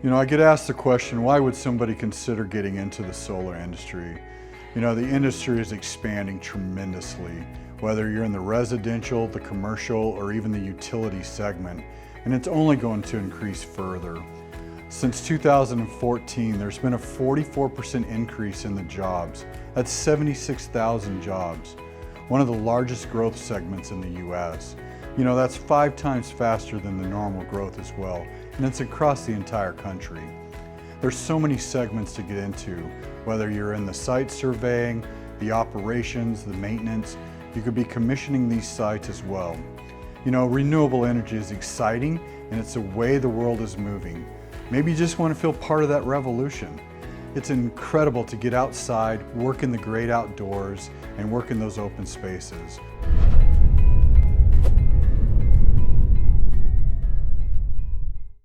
I get asked the question, why would somebody consider getting into the solar industry? The industry is expanding tremendously, whether you're in the residential, the commercial, or even the utility segment, and it's only going to increase further. Since 2014, there's been a 44% increase in the jobs. That's 76,000 jobs, one of the largest growth segments in the US. That's 5 times faster than the normal growth as well, and it's across the entire country. There's so many segments to get into, whether you're in the site surveying, the operations, the maintenance, you could be commissioning these sites as well. Renewable energy is exciting, and it's the way the world is moving. Maybe you just want to feel part of that revolution. It's incredible to get outside, work in the great outdoors, and work in those open spaces.